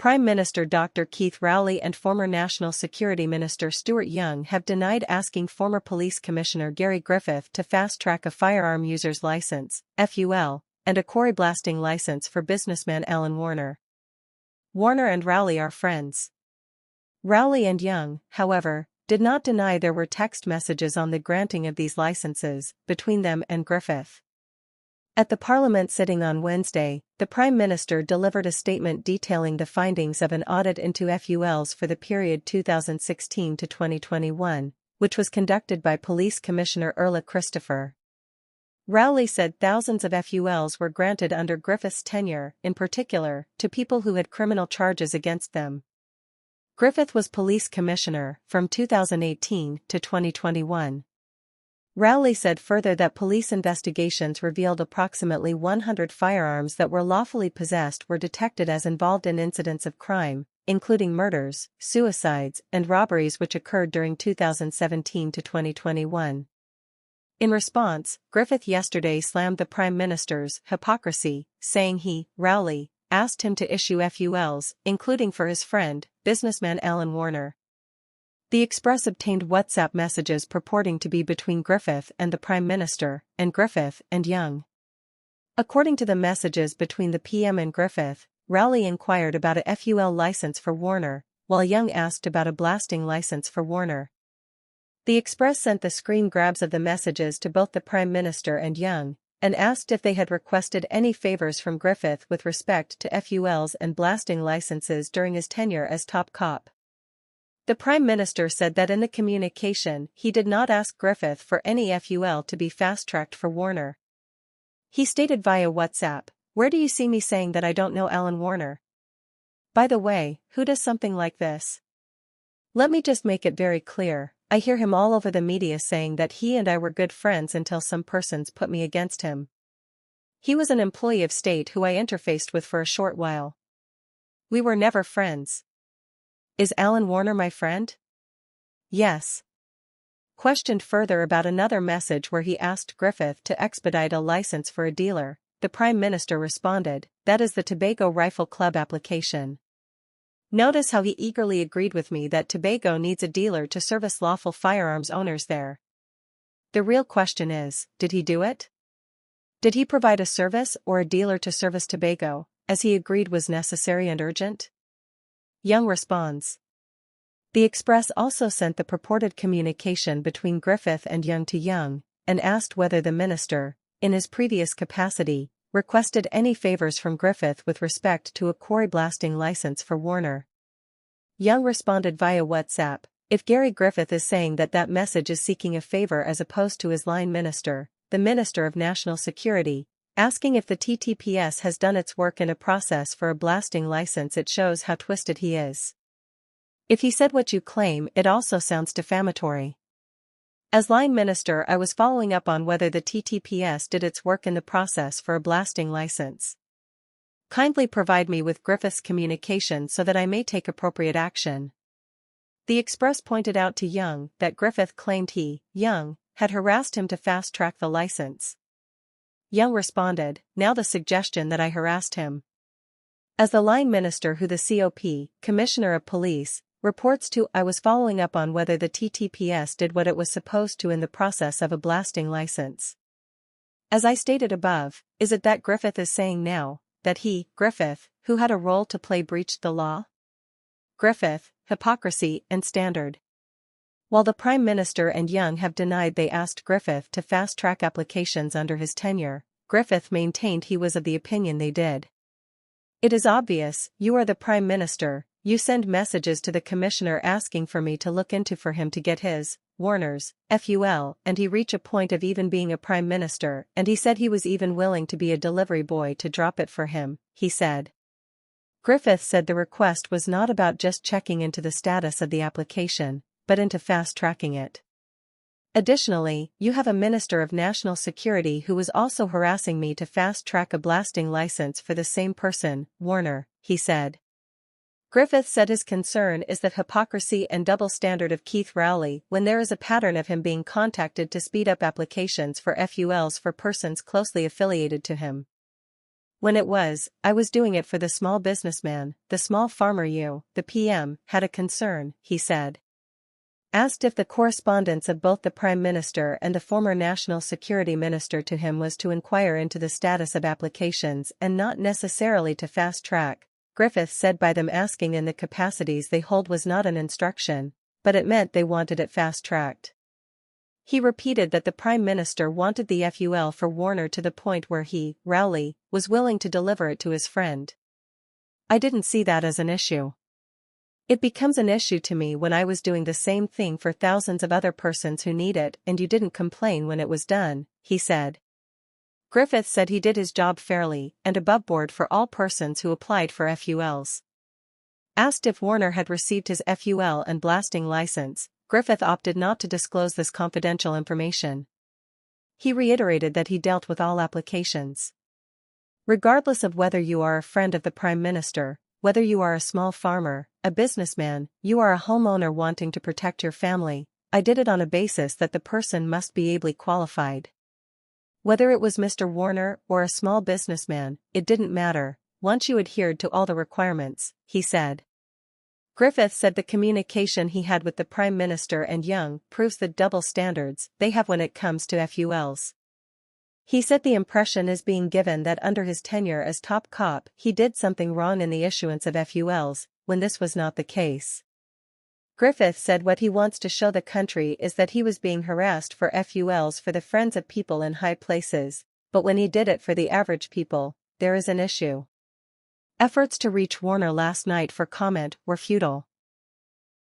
Prime Minister Dr. Keith Rowley and former National Security Minister Stuart Young have denied asking former Police Commissioner Gary Griffith to fast-track a firearm user's license, FUL, and a quarry blasting license for businessman Allan Warner. Warner and Rowley are friends. Rowley and Young, however, did not deny there were text messages on the granting of these licenses between them and Griffith. At the Parliament sitting on Wednesday, the Prime Minister delivered a statement detailing the findings of an audit into FULs for the period 2016 to 2021, which was conducted by Police Commissioner Erla Christopher. Rowley said thousands of FULs were granted under Griffith's tenure, in particular, to people who had criminal charges against them. Griffith was Police Commissioner from 2018 to 2021. Rowley said further that police investigations revealed approximately 100 firearms that were lawfully possessed were detected as involved in incidents of crime, including murders, suicides, and robberies which occurred during 2017 to 2021. In response, Griffith yesterday slammed the Prime Minister's hypocrisy, saying he, Rowley, asked him to issue FULs, including for his friend, businessman Allan Warner. The Express obtained WhatsApp messages purporting to be between Griffith and the Prime Minister, and Griffith and Young. According to the messages between the PM and Griffith, Rowley inquired about a FUL license for Warner, while Young asked about a blasting license for Warner. The Express sent the screen grabs of the messages to both the Prime Minister and Young, and asked if they had requested any favors from Griffith with respect to FULs and blasting licenses during his tenure as top cop. The Prime Minister said that in the communication he did not ask Griffith for any FUL to be fast-tracked for Warner. He stated via WhatsApp, "Where do you see me saying that I don't know Allan Warner? By the way, who does something like this? Let me just make it very clear, I hear him all over the media saying that he and I were good friends until some persons put me against him. He was an employee of state who I interfaced with for a short while. We were never friends. Is Allan Warner my friend? Yes." Questioned further about another message where he asked Griffith to expedite a license for a dealer, the Prime Minister responded, "That is the Tobago Rifle Club application. Notice how he eagerly agreed with me that Tobago needs a dealer to service lawful firearms owners there. The real question is, did he do it? Did he provide a service or a dealer to service Tobago, as he agreed was necessary and urgent?" Young responds. The Express also sent the purported communication between Griffith and Young to Young, and asked whether the minister, in his previous capacity, requested any favors from Griffith with respect to a quarry blasting license for Warner. Young responded via WhatsApp, "If Gary Griffith is saying that that message is seeking a favor as opposed to his line minister, the Minister of National Security, asking if the TTPS has done its work in a process for a blasting license, it shows how twisted he is. If he said what you claim, it also sounds defamatory. As line minister, I was following up on whether the TTPS did its work in the process for a blasting license. Kindly provide me with Griffith's communication so that I may take appropriate action." The Express pointed out to Young that Griffith claimed he, Young, had harassed him to fast-track the license. Young responded, "Now the suggestion that I harassed him. As the line minister who the COP, Commissioner of Police, reports to, I was following up on whether the TTPS did what it was supposed to in the process of a blasting license. As I stated above, is it that Griffith is saying now, that he, Griffith, who had a role to play, breached the law? Griffith, hypocrisy and standard." While the Prime Minister and Young have denied they asked Griffith to fast-track applications under his tenure, Griffith maintained he was of the opinion they did. "It is obvious, you are the Prime Minister, you send messages to the Commissioner asking for me to look into for him to get his, Warner's, FUL, and he reach a point of even being a Prime Minister, and he said he was even willing to be a delivery boy to drop it for him," he said. Griffith said the request was not about just checking into the status of the application, but into fast-tracking it. "Additionally, you have a Minister of National Security who was also harassing me to fast-track a blasting license for the same person, Warner," he said. Griffith said his concern is the hypocrisy and double standard of Keith Rowley when there is a pattern of him being contacted to speed up applications for FULs for persons closely affiliated to him. When I was doing it for the small businessman, the small farmer. The PM, had a concern, he said. Asked if the correspondence of both the Prime Minister and the former National Security Minister to him was to inquire into the status of applications and not necessarily to fast-track, Griffith said by them asking in the capacities they hold was not an instruction, but it meant they wanted it fast-tracked. He repeated that the Prime Minister wanted the FUL for Warner to the point where he, Rowley, was willing to deliver it to his friend. I didn't see that as an issue. It becomes an issue to me when I was doing the same thing for thousands of other persons who need it and you didn't complain when it was done, he said. Griffith said he did his job fairly and above board for all persons who applied for FULs. Asked if Warner had received his FUL and blasting license, Griffith opted not to disclose this confidential information. He reiterated that he dealt with all applications. Regardless of whether you are a friend of the Prime Minister, whether you are a small farmer, a businessman, you are a homeowner wanting to protect your family, I did it on a basis that the person must be ably qualified. Whether it was Mr. Warner or a small businessman, it didn't matter, once you adhered to all the requirements, he said. Griffith said the communication he had with the Prime Minister and Young proves the double standards they have when it comes to FULs. He said the impression is being given that under his tenure as top cop he did something wrong in the issuance of FULs, when this was not the case. Griffith said what he wants to show the country is that he was being harassed for FULs for the friends of people in high places, but when he did it for the average people, there is an issue. Efforts to reach Warner last night for comment were futile.